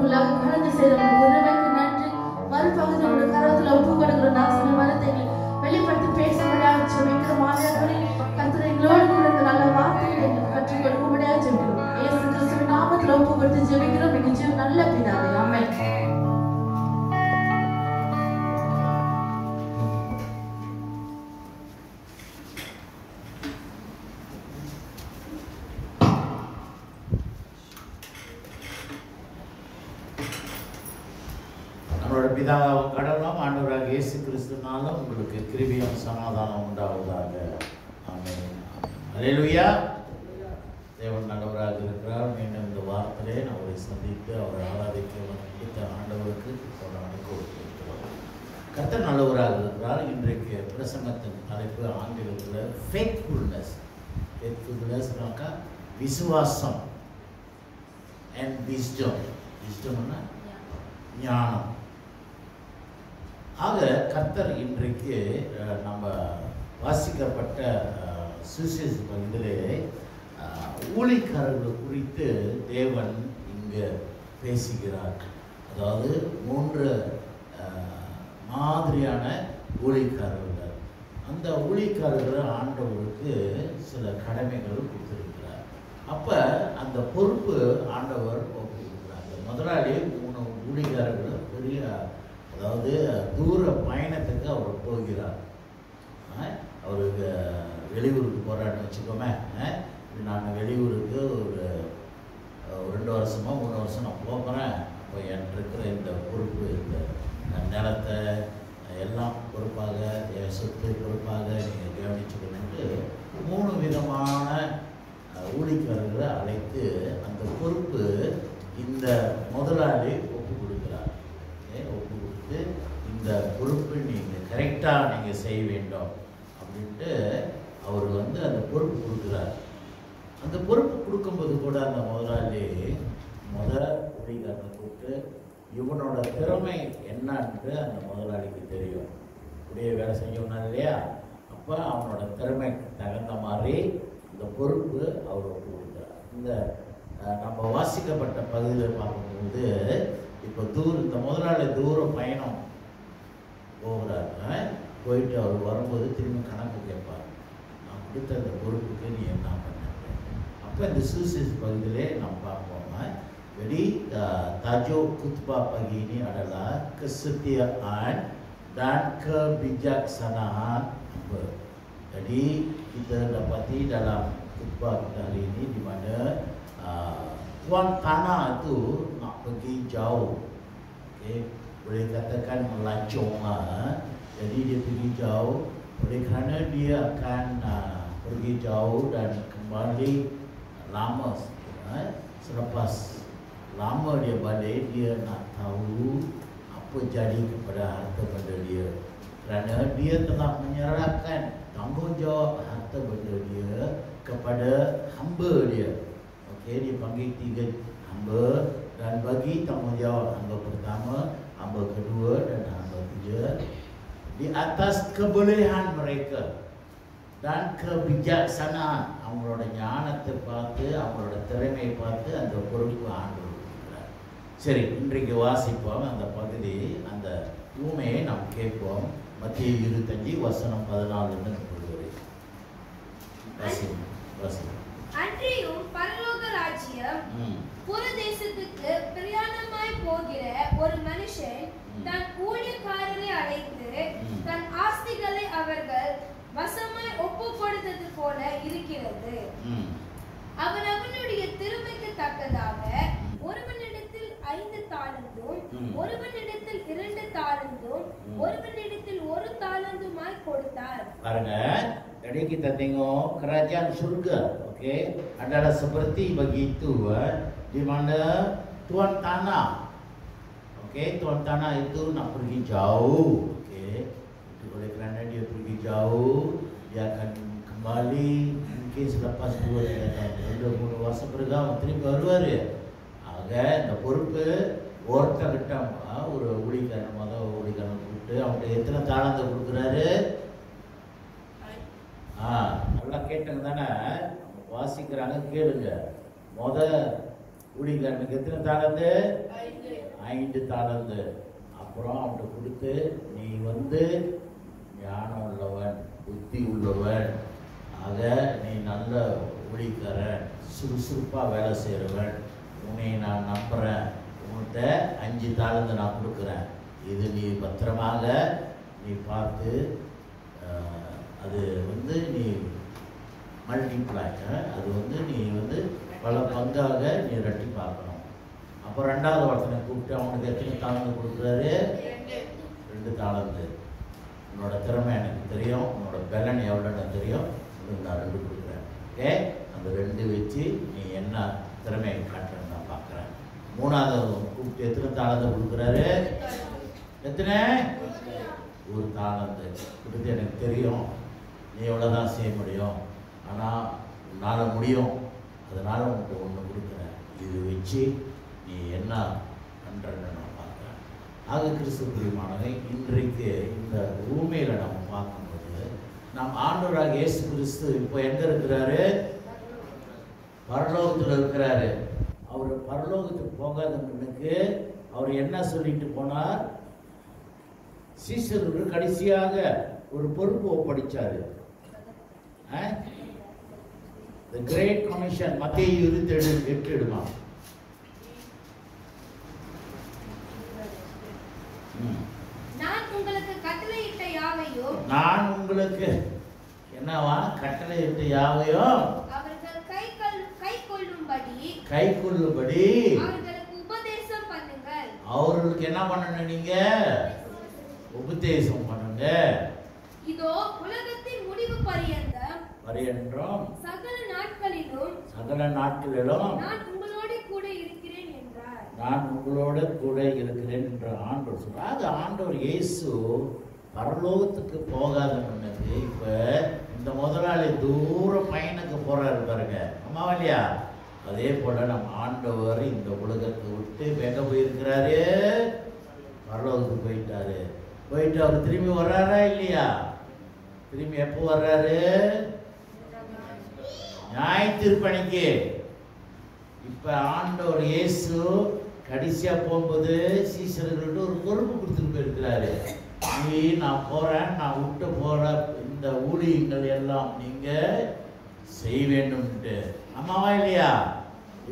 உள்ளாக கடந்து செய்த உறவுக்கு நன்றி. மறுபகுதி உங்களுடைய கரத்தில் ஒப்பு கொடுக்கிற நாசன மரத்தை வெளிப்படுத்தி பேசும்படியாக ஜெபிக்கிறோம். ஆண்டவரே கர்த்தர் எங்களோடு கூட இந்த நல்ல வார்த்தைகளை எங்களுக்கு கற்றுக் கொடுக்கும்படியாக ஜெபிக்கிறோம். இயேசு கிறிஸ்துவின் நாமத்தில் ஒப்பு கொடுத்து ஜெபிக்கிறோம். எங்கள் ஜீவன் நல்ல பிதாவே, ஆமென். பிதாவும் கடவுளும் ஆண்டவராக இயேசு கிறிஸ்துவினாலும் உங்களுக்கு கிருபையும் சமாதானம் உண்டாவதாக. ஆமென். அல்லேலூயா. தேவன் நல்லவராக இருக்கிறார். மீண்டும் இந்த வார்த்தையை அவரை சந்தித்து அவரை ஆராதிக்க கொடுத்த ஆண்டவருக்கு கொடுத்திருக்கிறோம். கர்த்தர் நல்லவராக இருக்கிறார். இன்றைக்கு பிரசங்கத்தின் தலைப்பு ஆங்கிலத்தில் ஃபேத்ஃபுல்னஸ். ஃபேத்ஃபுல்னஸ்னாக்கா விசுவாசம் அண்ட் விஸ்டம். விஸ்டம்னா ஞானம். ஆக கர்த்தர் இன்றைக்கு நம்ம வாசிக்கப்பட்ட சுவிசேஷ பகுதியிலே ஊழியக்காரர்கள் குறித்து தேவன் இங்கே பேசுகிறார். அதாவது 3 மாதிரியான ஊழியக்காரர்கள். அந்த ஊழியக்காரர்கள் ஆண்டவருக்கு சில கடமைகள் கொடுத்திருக்கிறார். அப்போ அந்த பொறுப்பு ஆண்டவர் ஒப்புக்கிறார். முதலாளி 3 ஊழியக்காரர்கள் பெரிய, அதாவது தூர பயணத்துக்கு அவர் போகிறார். அவருக்கு வெளியூருக்கு போகிறான்னு வச்சுக்கோமே. நான் வெளியூருக்கு ஒரு 2 வருஷமோ 3 வருஷம் நான் போகிறேன். அப்போ என்கிட்ட இருக்கிற இந்த பொறுப்பு, இந்த நிலத்தை எல்லாம் பொறுப்பாக, என் சொத்து பொறுப்பாக நீங்கள் கவனிச்சுக்கணுன்ட்டு 3 விதமான ஊழியக்காரர்களை அழைத்து அந்த பொறுப்பு இந்த முதலாளி ஒப்பு கொடுக்கிறார். ஒப்பு கொடுத்து இந்த பொறுப்பு நீங்கள் கரெக்டாக நீங்கள் செய்ய வேண்டும் அப்படின்ட்டு அவர் அந்த பொறுப்பு கொடுக்குறார். அந்த பொறுப்பு கொடுக்கும்போது கூட அந்த முதலாளி ஊழியக்காரனை கூப்பிட்டு இவனோட திறமை என்னன்ட்டு அந்த முதலாளிக்கு தெரியும். அப்படியே வேலை செஞ்சோம்னா இல்லையா, அப்போ அவனோட திறமைக்கு தகுந்த மாதிரி இந்த பொறுப்பு அவர் ஒப்பு கொடுக்குறார். இந்த நம்ம வாசிக்கப்பட்ட பகுதியில் பார்க்கும்போது இப்போ இந்த முதலாளி தூர பயணம் போகிறாரு. போயிட்டு அவர் வரும்போது திரும்பி கணக்கு கேட்பார். நான் கொடுத்த அந்த பொறுப்புக்கு நீ என்ன பண்ண? அப்போ இந்த சுவிசேஷ பகுதியிலே நம்ம பார்ப்போம். Jadi tajuk khutbah pagi ini adalah kesetiaan dan kebijaksanaan. Jadi kita dapati dalam khutbah kita hari ini di mana tuan tanah itu nak pergi jauh. Okay. Boleh katakan melancong lah. Jadi dia pergi jauh. Oleh kerana dia akan pergi jauh dan kembali lama. Selepas lama dia balik, dia nak tahu apa jadi kepada harta benda dia. Kerana dia telah menyerahkan tanggungjawab harta benda dia kepada hamba dia. Okey, dia panggil 3 hamba dan bagi tanggungjawab hamba pertama, hamba kedua dan hamba ketiga di atas kebolehan mereka dan kebijaksanaan. அவங்களோட ஞானத்தை பார்த்து, அவங்களோட திறமையை பார்த்து அந்த பொறுப்பு ஆண்டவர். சரி, இன்றைக்கு வாசிப்போம் அந்த பகுதி, அந்த ஊமையை நாம் கேட்போம். மத்திய 25 வசனம் 14 அன்றியும் பரலோக ராஜ்யம் புறதேசத்துக்கு பிரயாணமாய் போகிற ஒரு மனுஷன் தன் ஊழியக்காரரை அழைத்து தன் ஆஸ்திகளை அவர்கள் வசமாய் ஒப்பு கொடுத்தது போல இருக்கிறது. அவன் அவனுடைய திறமைக்கு தக்கதாக ஒருவனிடத்தில் 5 தாலந்தும், ஒருவனிடத்தில் 2 தாலந்தும், ஒருவனிடத்தில் 1 தாலந்துமாய் கொடுத்தார். Karena jadi kita tengok kerajaan surga, okey, adalah seperti begitu, di mana tuan tanah, okey, tuan tanah itu nak pergi jauh, okey, oleh kerana dia pergi jauh, dia akan kembali mungkin selepas 2-3 tahun, 3 வருஷம் பிறகு அவன் திரும்பி வருவார். ஆக இந்த பொறுப்பு ஒருத்தர்கிட்ட ஒரு ஊழியக்காரன் கூப்பிட்டு அவன்கிட்ட எத்தனை தாளந்தை கொடுக்குறாரு? நல்லா கேட்டங்க தானே, வாசிக்கிறாங்க, கேளுங்க. ஊழியக்காரனுக்கு எத்தனை தாளந்து? 5 தாளந்து. அப்புறம் அவன்கிட்ட கொடுத்து, நீ ஞானம் உள்ளவன், புத்தி உள்ளவன், ஆக நீ நல்ல ஊழியக்காரன், சுறுசுறுப்பாக வேலை செய்கிறவன், உன்னை நான் நம்புகிறேன், உன்கிட்ட 5 தாளந்து நான் கொடுக்குறேன், இது நீ பத்திரமாக நீ பார்த்து அது நீ மல்டிப்ளை, அது நீ பல பங்காக நீ ரெட்டி பார்க்கணும். அப்போ 2வது ஒருத்தனை கூப்பிட்டு அவனுக்கு எத்தனை தாளந்து கொடுக்குறாரு? 2 தாளந்து. உன்னோட திறமை எனக்கு தெரியும், உன்னோட பலன் எவ்வளோன்னு தெரியும், உனக்கு நான் 2 கொடுக்குறேன். ஓகே, அந்த 2 வச்சு நீ என்ன திறமையை காட்டுறேன்னு நான் பார்க்குறேன். 3வது கூப்பிட்டு எத்தனை தாளந்து கொடுக்குறாரு? எத்தனை? 1 தாளந்து கொடுத்து, எனக்கு தெரியும் நீ எவ்வளோதான் செய்ய முடியும், ஆனால் உன்னால் முடியும், அதனால் உனக்கு 1 கொடுக்குறேன், இது வச்சு நீ என்ன பண்ணுறன்னு நான் பார்க்குறேன். ஆக கிறிஸ்துவமானவை இன்றைக்கு இந்த பூமியில் நம்ம பார்க்கும்போது நம் ஆண்டவராக இயேசு கிறிஸ்து இப்போ எங்கே இருக்கிறாரு? பரலோகத்தில் இருக்கிறாரு. அவர் பரலோகத்துக்கு போகாதவனுக்கு அவர் என்ன சொல்லிட்டு போனார்? சீசருக்கு கடைசியாக ஒரு பொறுப்பு ஒப்படைச்சாரு. The Great Commission, மத்தேயு 27:8 எடுமா. நான் உங்களுக்கு கட்டளையிட்ட யாவையும், நான் உங்களுக்கு என்னவா கட்டளையிட்ட யாவையும் அவர்கள் கைக்கொள்ளும்படி அவர்களுக்கு உபதேசம் பண்ணுங்கள். அவர்களுக்கு என்ன பண்ணணும்? நீங்க உபதேசம் பண்ணுங்க. இதோ உலகத்தின் முடிவு பரியந்தம் சகல நாட்களிலும் நான் உங்களோட கூட இருக்கிறேன் என்றார். நான் உங்களோட கூட இருக்கிறேன் என்ற ஆண்டவர் சொல்றார். அது ஆண்டவர் இயேசு பரலோகத்துக்கு போகாதவனுக்கு இப்ப இந்த முதலாளி தூர பயனுக்கு போறாரு பாருங்க, அம்மாவா இல்லையா? அதே போல நம்ம ஆண்டவர் இந்த உலகத்தை விட்டு எங்க போயிருக்கிறாரு? பரலோகத்துக்கு போயிட்டாரு. போயிட்டு அவர் திரும்பி வர்றாரா இல்லையா? திரும்பி எப்போ வர்றாரு? நியாயத்தீர்ப்பணிக்கு. இப்ப ஆண்டவர் இயேசு கடைசியா போகும்போது சீசர்கள்ட்ட ஒரு பொறுப்பு கொடுத்துட்டு போயிருக்கிறாரு. நீ நான் போறேன், நான் விட்டு போற இந்த ஊழியங்கள் எல்லாம் நீங்க செய்ய வேண்டும்ட்டு, அம்மாவா இல்லையா?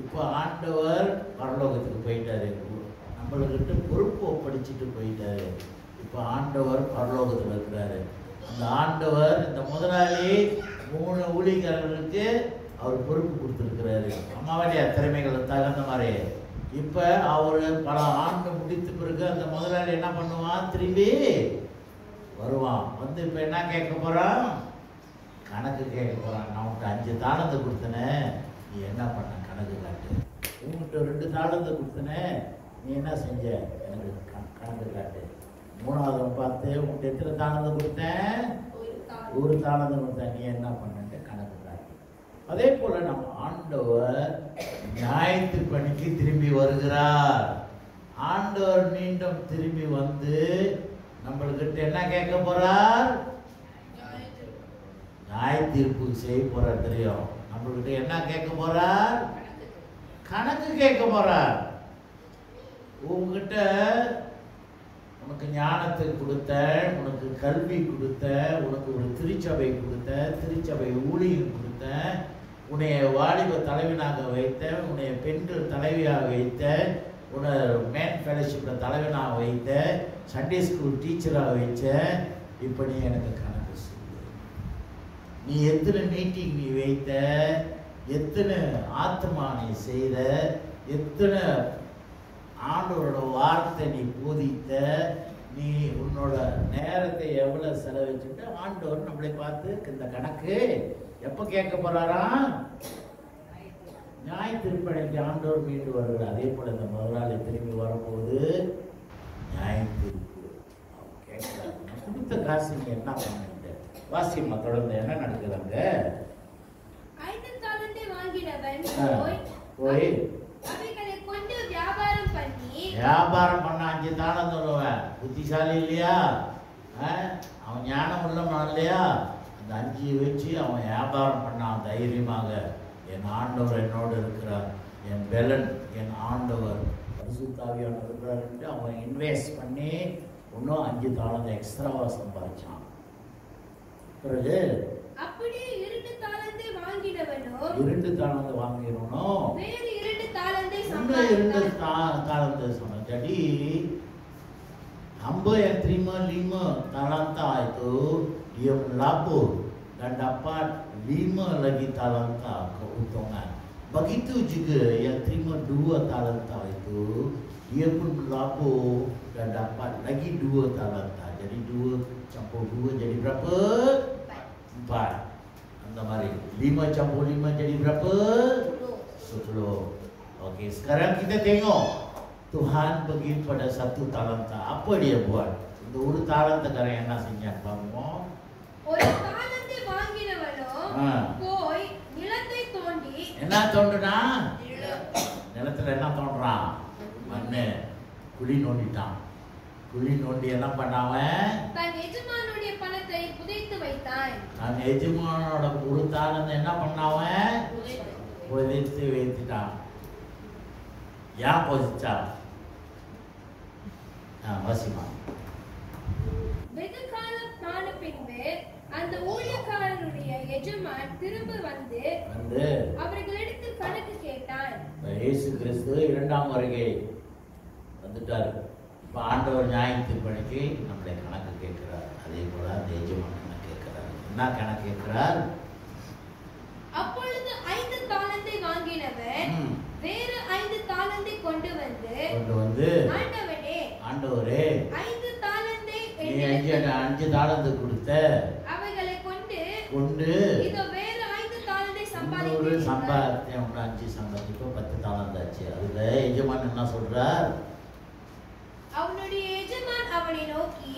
இப்போ ஆண்டவர் பரலோகத்துக்கு போயிட்டாரு, நம்மளுக்கிட்ட பொறுப்பு ஒப்படைச்சிட்டு போயிட்டாரு. இப்போ ஆண்டவர் பரலோகத்தில் இருக்கிறாரு. அந்த ஆண்டவர் இந்த முதலாளி 3 ஊழியக்காரர்களுக்கு அவர் பொறுப்பு கொடுத்துருக்கிறாரு, அம்மாவா இல்லையா? திறமைகளை தகுந்த மாதிரி. இப்போ அவர் பல ஆண்டு முடித்த பிறகு அந்த முதலாளி என்ன பண்ணுவான்? திரும்பி வருவான். வந்து இப்போ என்ன கேட்க போகிறான்? கணக்கு கேட்க போகிறான். நான் உன்கிட்ட 5 தாளந்து கொடுத்தனேன், நீ என்ன பண்ண? கணக்கு காட்டு. உங்கள்கிட்ட 2 தாளந்து கொடுத்தனேன், நீ என்ன செஞ்ச? எனக்கு கணக்கு காட்டு. 3வது பார்த்து உங்கள்கிட்ட எத்தனை தாளந்து கொடுத்தேன்? 1 தாளந்து கொடுத்தேன், நீ என்ன பண்ணன்ட்டு கணக்கு காட்டு. அதே போல நம்ம ஆண்டவர் நியாயத்தீர்ப்பணிக்கு திரும்பி வருகிறார். ஆண்டவர் மீண்டும் திரும்பி வந்து நம்மள்கிட்ட என்ன கேட்க போறார்? நியாயத்தீர்ப்பு செய்ய போறார். தெரியும் நம்மள்கிட்ட என்ன கேட்க போறார்? கணக்கு கேட்க போறார். உங்ககிட்ட உனக்கு ஞானத்தை கொடுத்த, உனக்கு கல்வி கொடுத்த, உனக்கு ஒரு திருச்சபை கொடுத்த, திருச்சபை ஊழியம் கொடுத்த, உன்னைய வாலிப தலைவனாக வைத்த, உன்னைய பெண்கள் தலைவியாக வைத்த, உன்னை மேன் ஃபெலோஷிப்பில் தலைவனாக வைத்த, சண்டே ஸ்கூல் டீச்சராக வைச்ச. இப்போ நீ எனக்கு கணக்கு சொல்லு. நீ எத்தனை மீட்டிங் நீ வைத்த, எத்தனை ஆத்மா நீ செய்த, எத்தனை ஆண்டவரோட வார்த்தை நீ போதித்த, நீ உன்னோட நேரத்தை எவ்வளோ செலவழிச்சுட்டு ஆண்டவர் நம்மளை பார்த்து இந்த கணக்கு எப்போ கேட்க போறாரா? நியாயத்தீர்ப்பணிக்கு ஆண்டவர் மீண்டு வருகிறார். அதே போல இந்த முதலாளி திரும்பி வரும்போது நியாயத்தீர்ப்பு அவர் கேட்கிறார். கொடுத்த காசு நீங்க என்ன பண்ணுங்க? வாசியம்மா தொடர்ந்து என்ன நடக்குதாங்க? 5 தாலந்தை வாங்கினவன் போய் அவைகளை கொண்டு வியாபாரம் பண்ண 5 தாளம் சொல்லுவேன். புத்திசாலி இல்லையா? அவன் ஞானம் உள்ளவன் இல்லையா? அந்த 5 வச்சு அவன் வியாபாரம் பண்ணான் தைரியமாக. என் ஆண்டவர் என்னோடு இருக்கிறார். என் பெலன், என் ஆண்டவர் பரிசுத்த ஆவியானவர் இருக்கிறாருன்ட்டு அவன் இன்வெஸ்ட் பண்ணி இன்னும் 5 தாளந்தை எக்ஸ்ட்ராவா சம்பாதிச்சான். பிறகு அப்படியே 2 தாலந்தை வாங்கினவனோ 2 தாளந்தை வாங்கினவனோ வேறு 2 தாலந்தை இன்னும் 2 சம்பாதித்தான். தாளந்தை sama. Jadi hamba yang terima 5 talenta itu dia melabur dan dapat 5 lagi talenta keuntungan. Begitu juga yang terima 2 talenta itu dia pun melabur dan dapat lagi 2 talenta. Jadi 2 campur 2 jadi berapa? 4. Anda mari 5 campur 5 jadi berapa? 10. Okey, sekarang kita tengok Tuhan pergi pada 1 talenta. Apa dia buat? இந்த ஒரு தாளந்தக்காரன் என்ன செஞ்சான் பாருங்க. ஒரு தாலந்தை வாங்கினவனோ போய் நிலத்தை தோண்டி என்ன தோண்டுனா? நிலத்துல என்ன தோண்டுறான்? மண்ணு. குழி நோண்டிட்டான். குழி நோண்டி என்ன பண்ணாவன்? தன் எஜமானுடைய பணத்தை புதைத்து வைத்தான். தன் எஜமானோட ஒரு தாளந்தை என்ன பண்ணாவன்? புதைத்து வைத்துட்டான். ஏன் புதைச்சான்? வாசிமா. வெகு காலம் ஆன பின்பு அந்த ஊழியக்காரனுடைய எஜமான் திரும்ப வந்து அவர்களிடத்தில் கணக்கு கேட்டான். இயேசு கிறிஸ்து 2ஆம் வருகை வந்துட்டார். இப்போ ஆண்டவர் நியாயத்தீர்ப்பணிக்கு நம்முடைய கணக்கு கேட்கிறார். அதே போல அந்த எஜமான் கணக்கு கேட்கிறார். என்ன கணக்கு கேட்கிறார்? அப்பொழுது 5 தாலந்தை வாங்கினவன் வேறு 5 தாலந்தை கொண்டு வந்து ஆண்டவரே 5 தாலந்தை நீ 5 தாலந்து கொடுத்த அவைகளை கொண்டு இதோ வேறு 5 தாலந்தை சம்பாதித்தேன். 5 சம்பாதிச்சு இப்போ 10 தாலந்தாச்சு. அதுல எஜமான் என்ன சொல்றார்? அவனுடைய எஜமான் அவனை நோக்கி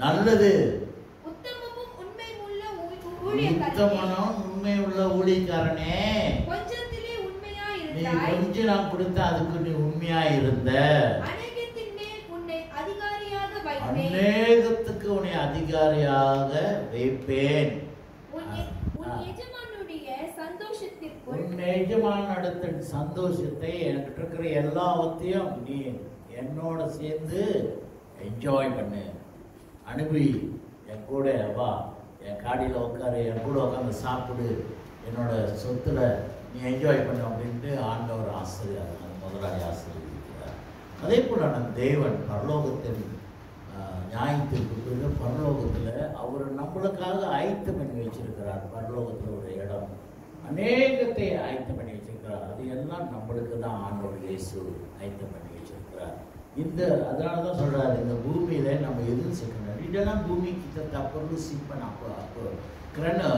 நல்லது உத்தமமும் உண்மை உள்ள ஊழியக்காரனே, கொஞ்சத்திலே உண்மையாய் நீ இருந்தாய். கொஞ்சம் நான் கொடுத்த அதுக்கு நீ உண்மையாய் இருந்த. அநேகத்தின் மேல் உன்னை அதிகாரியாக வைப்பேன். அநேகத்துக்கு உன்னை அதிகாரியாக வைப்பேன். உன் எஜமானுடைய சந்தோஷத்திற்குள் உன் எஜமானோட சந்தோஷத்தை எனக்கு இருக்கிற எல்லாவற்றையும் நீ என்னோட சேர்ந்து என்ஜாய் பண்ணு, அனுபவி. என் கூட வா, என் காடியில் உட்காரு, என் கூட உட்காந்து சாப்பிடு, என்னோட சொத்துல நீ என்ஜாய் பண்ணு அப்படின்ட்டு ஆண்டவர் ஆசிரியர், முதலாளி ஆசிரியர். அதே போல நம் தேவன் பரலோகத்தில் நியாயத்திற்கு பிறகு பரலோகத்தில் அவர் நம்மளுக்காக ஆயத்தம் பண்ணி வச்சிருக்கிறார். பரலோகத்தில் ஒரு இடம் அநேகத்தை ஆயத்தம் பண்ணி வச்சிருக்கிறார். அது எல்லாம் நம்மளுக்கு தான் ஆண்டவர் இயேசு ஆயத்தம் பண்ணி வச்சிருக்கிறார். அதனால தான் சொல்றாரு, இந்த பூமியில நம்ம எதுவும் சேர்க்கணும். Di dalam bumi kita tak perlu simpan apa-apa. Kerana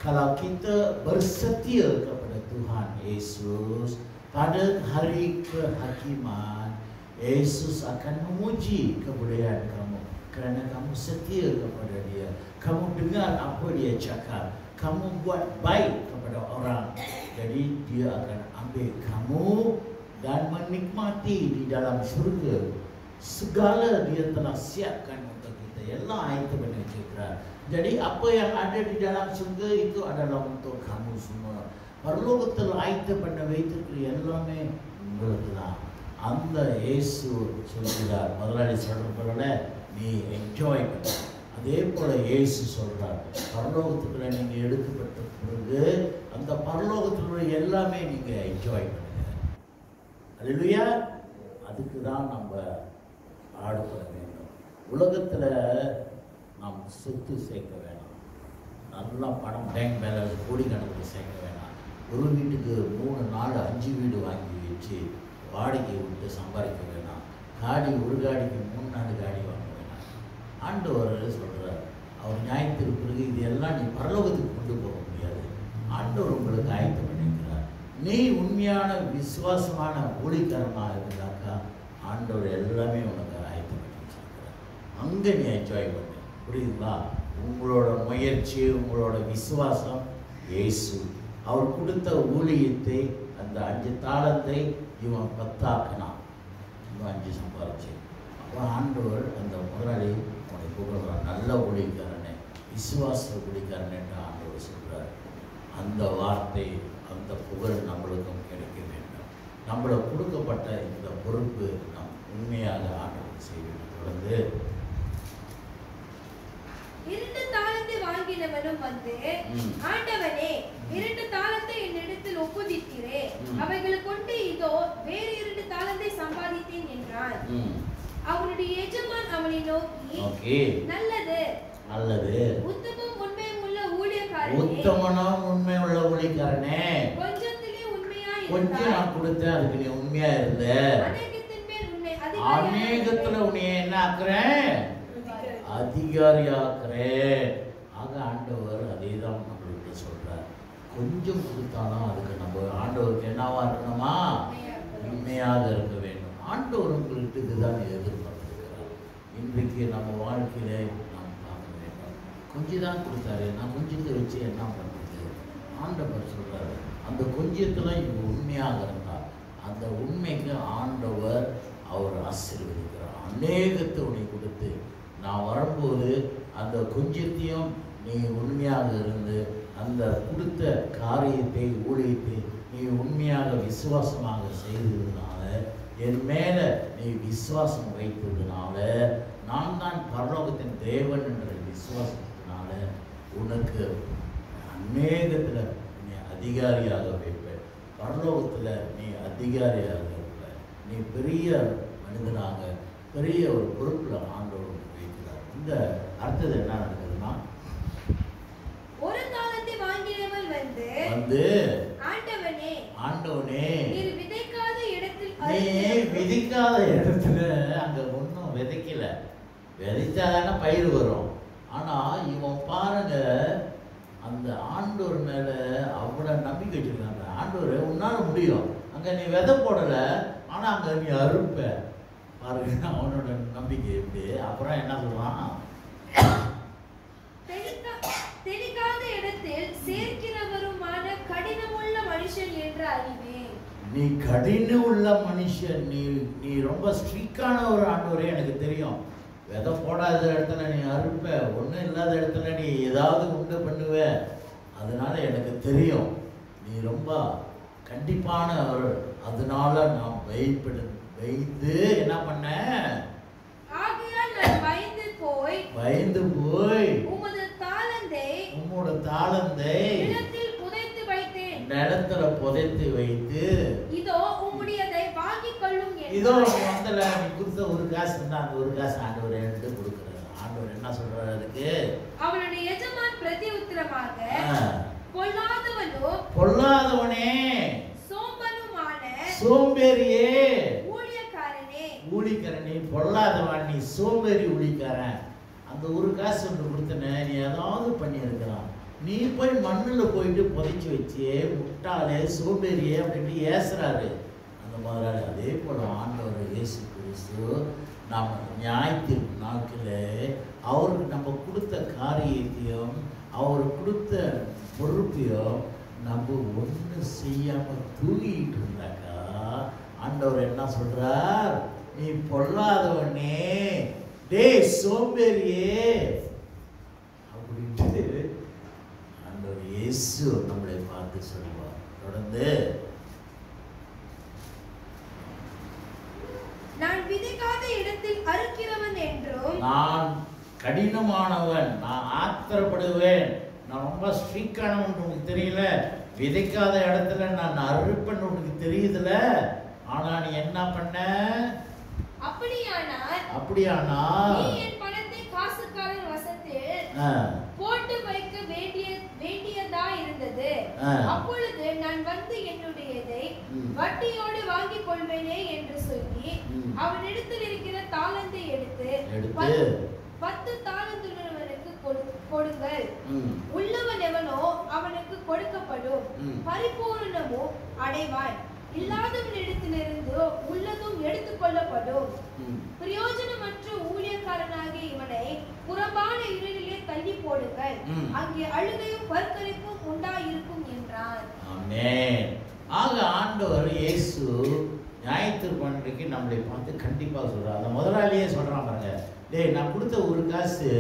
kalau kita bersetia kepada Tuhan Yesus pada hari kehakiman, Yesus akan memuji kebudayaan kamu. Kerana kamu setia kepada Dia, kamu dengar apa Dia cakap, kamu buat baik kepada orang, jadi Dia akan ambil kamu dan menikmati di dalam syurga. Segala Dia telah siapkan untuk kita. எல்லாம் ஆயத்தம் பண்ணி வச்சிருக்கிறார். Jadi apa yang ada di dalam syurga itu adalah untuk kamu semua. பரலோகத்தில் ஆயத்தம் பண்ண வைத்திருக்கிற எல்லாமே உங்களுக்கு தான். அந்த இயேசு சொல்கிறார், முதலாளி சொல்றதுல நீ என்ஜாய் பண்ண. அதே போல இயேசு சொல்றார், பரலோகத்துக்குள்ள நீங்க எடுக்கப்பட்ட பிறகு அந்த பரலோகத்துல எல்லாமே நீங்க என்ஜாய் பண்ணுங்க. அல்லேலூயா. அதுக்கு தான் நம்ம பாடுபட வேண்டும். உலகத்துல நாம் சொத்து சேர்க்க வேணாம், நல்லா பணம் பேங்க் பேலன்ஸ் கோடிக்கணக்கில் சேர்க்க வேணாம். ஒரு வீட்டுக்கு 3, 4, 5 வீடு வாங்கி வச்சு வாடகை விட்டு சம்பாதிக்க வேணாம். ஒரு காடிக்கு 3, 4 காடி வாங்க வேணாம். ஆண்டவர் சொல்றார், அவர் நியாயத்திற்கு பிறகு இது எல்லாம் நீ பரலோகத்துக்கு கொண்டு போக முடியாது. ஆண்டவர் உங்களுக்கு ஆயத்தம் பண்ணியிருக்கிறார். நீ உண்மையான விசுவாசமான ஊழியக்காரனாக இருந்தாக்கா ஆண்டவர் எல்லாமே உனக்கு ஆயத்தம் பண்ணி வச்சிருக்கிறார். அங்கே நீ என்ஜாய் பண்ணு. புரியுதுங்களா? உங்களோட முயற்சி, உங்களோட விசுவாசம் இயேசு அவர் கொடுத்த ஊழியத்தை, அந்த 5 தாளத்தை இவன் 10 ஆக்கினான், இவன் 5 சம்பாதிச்சு. அப்புறம் ஆண்டவர் அந்த முதலாளி அவனை கூப்பிடுறான், நல்ல ஊழியக்காரனே, விசுவாச ஊழியக்காரன் என்று ஆண்டவர் சொல்றார். அந்த வார்த்தை அந்த புகழ் நம்மளுக்கும் கிடைக்க வேண்டும். நம்மளுக்கு கொடுக்கப்பட்ட இந்த பொறுப்பு நாம் உண்மையாக ஆண்டவர் செய்ய வேண்டும். தொடர்ந்து 2 தாலந்தை வாங்கினவனும் வந்து, ஆண்டவனே, 2 தாலந்தை என்னிடத்தில் ஒப்புவித்தீரே, அவைகளை கொண்டு இதோ வேறு 2 தாலந்தை சம்பாதித்தேன் என்றான். அவனுடைய எஜமான் அவனை நோக்கி, நல்லது நல்லது, உத்தமம் உண்மையுள்ள ஊழியக்காரனே, உத்தமனும் உண்மையுள்ள ஊழியக்காரனே, கொஞ்சத்திலே உண்மையா இருந்தாய், கொஞ்சம் நான் கொடுத்தேன், அதுக்கு நீ உண்மையா இருந்த, அநேகத்தின் மேல் உன்னை அநேகத்துல உன்னை என்ன ஆக்குறேன், அதிகாரியாக்குறேன். ஆக ஆண்டவர் அதே தான் நம்மளுக்கு சொல்றார். கொஞ்சம் கொடுத்தாலும் அதுக்கு நம்ம ஆண்டவருக்கு என்னவா இருக்கணுமா, உண்மையாக இருக்க வேண்டும். ஆண்டவர் உங்களுக்கு இதுதான் எதிர்பார்த்திருக்கிறார். இன்றைக்கு நம்ம வாழ்க்கையில நாம் பார்க்க வேண்டும். கொஞ்சம் தான் கொடுத்தாரு, நான் கொஞ்சத்தை வச்சு என்ன பண்ணுறது? ஆண்டவர் சொல்றாரு, அந்த கொஞ்சத்துல இவங்க உண்மையாக இருந்தால் அந்த உண்மைக்கு ஆண்டவர் அவர் ஆசீர்வதிக்கிறார். அநேகத்தை உன்னை கொடுத்து நான் வரும்போது அந்த கொஞ்சத்தையும் நீ உண்மையாக இருந்து அந்த கொடுத்த காரியத்தை ஊழியத்தை நீ உண்மையாக விசுவாசமாக செய்ததுனால, என் மேலே நீ விசுவாசம் வைத்ததுனால, நான் தான் பரலோகத்தின் தேவன் என்ற விசுவாசத்தினால உனக்கு அநேகத்தில் நீ அதிகாரியாக வைப்பேன். பரலோகத்தில் நீ அதிகாரியாக இருப்ப. நீ பெரிய மனிதனாக பெரிய ஒரு பொறுப்பில் ஆண்டவர் வைக்கிறார். இந்த அடுத்தது என்ன நடக்குதுன்னா, 1 தாலந்தை வாங்கினவன் வந்து, ஆண்டவனே, நீர் விதைக்காத இடத்தில், நீ விதைக்காத இடத்துல அங்க ஒன்றும் விதைக்கல. விதைச்சாதானே பயிர் வரும். ஆனா இவன் பாருங்க, அந்த ஆண்டவர் மேல அவ்வளவு நம்பிக்கை வச்சிருக்காங்க. ஆண்டவர் உன்னால முடியும், அங்க நீ விதை போடல, ஆனா அங்க நீ அறுப்ப. பாருங்க அவனோட நம்பிக்கை எப்படி. அப்புறம் என்ன சொல்றான், தெளிக்காத இடத்தில் சேர்க்கிறவருமான கடினமுள்ள மனுஷன் என்று அறிவேன். நீ கடினம் உள்ள மனுஷன், நீ ரொம்ப ஸ்ட்ரிக்டான ஒரு ஆண்டவரே எனக்கு தெரியும். விதை போடாத இடத்துல நீ அறுப்ப, ஒன்றும் இல்லாத இடத்துல நீ ஏதாவது உண்டு பண்ணுவ. அதனால எனக்கு தெரியும் நீ ரொம்ப கண்டிப்பான ஒரு. அதனால நான் வைத்து என்ன பண்ண, ஆகையால் நான் பயந்து போய் உமோட தாளந்தை நிலத்தில் புதைத்து வைத்தேன். நிலத்துல புதைத்து வைத்து, இதோ உம்முடையதை வாங்கிக் கொள்ளும் என்றார். இதோ வந்தல நீ கொடுத்த ஒரு காசு இருந்தா அந்த ஒரு காசு ஆண்டவர் எடுத்து கொடுக்குறாரு. ஆண்டவர் என்ன சொல்றாரு அதுக்கு, அவனுடைய எஜமான் பிரதி உத்தரமாக, பொல்லாதவனே, சோம்பனுமான சோம்பேறியே, ஊழியக்காரனே, பொல்லாதவன், நீ சோம்பேறி ஊழியக்காரன். அந்த ஒரு காசு ஒன்று கொடுத்தன, நீ ஏதாவது பண்ணி இருக்கலாம். நீ போய் மண்ணில் போயிட்டு புதைச்சி வச்சியே, முட்டாளே, சோம்பேறியே அப்படின்ட்டு ஏசுறாரு அந்த முதலாளி. அதே போல ஆண்டவர் இயேசு கிறிஸ்து நாம் ஞாயிற்று நாட்கள் அவருக்கு நம்ம கொடுத்த காரியத்தையும் அவர் கொடுத்த பொறுப்பையும் நம்ம ஒன்று செய்யாமல் தூங்கிட்டு இருந்தாக்கா, ஆண்டவர் என்ன சொல்றார், நீ பொல்லாதவனே, டே சோம்பேறியே அப்படின்ட்டு ஆண்டவர் இயேசு நம்மளை பார்த்து சொல்லுவார். தொடர்ந்து, நான் விதைக்காத இடத்தில் அறுக்கிறவன் என்றும், நான் கடினமானவன், நான் ஆத்திரப்படுவேன், நான் ரொம்ப ஸ்ட்ரிக்டானவன் உனக்கு தெரியல, விதைக்காத இடத்துல நான் அறுப்பேன் உனக்கு தெரியுதுல, ஆனா நீ என்ன பண்ண, அப்படியானால் நீ என் பணத்தை காசுக்காரர் வசத்தில் போட்டு வைக்க வேண்டியதா இருந்தது. அப்பொழுது நான் வந்து என்னுடையதை வட்டியோடு வாங்கிக் கொள்வேனே என்று சொல்லி அவனிடத்தில் இருக்கிற தாளந்தை எடுத்து 10 தாளந்துள்ளவனுக்கு கொடுங்கள். உள்ளவன் எவனோ அவனுக்கு கொடுக்கப்படும், பரிபூரணமும் அடைவான். இல்லாதவனிடத்திலிருந்து உள்ளதும் எடுத்துக் கொள்ளப்படும். பிரயோஜனமற்ற ஊழியக்காரனாகிய இவனை புறம்பான இருளிலே தள்ளி போடுங்கள், அங்கே அழுகையும் பற்கரிப்பும் உண்டாயிருக்கும் என்றார். ஆமென். ஆக ஆண்டவர் இயேசு ஞாயிற்று பண்டிகைக்கு நம்மளை பார்த்து கண்டிப்பாக சொல்றார். அந்த முதலாளியே சொல்றான் பாருங்க, டேய் நான் கொடுத்த ஒரு காசு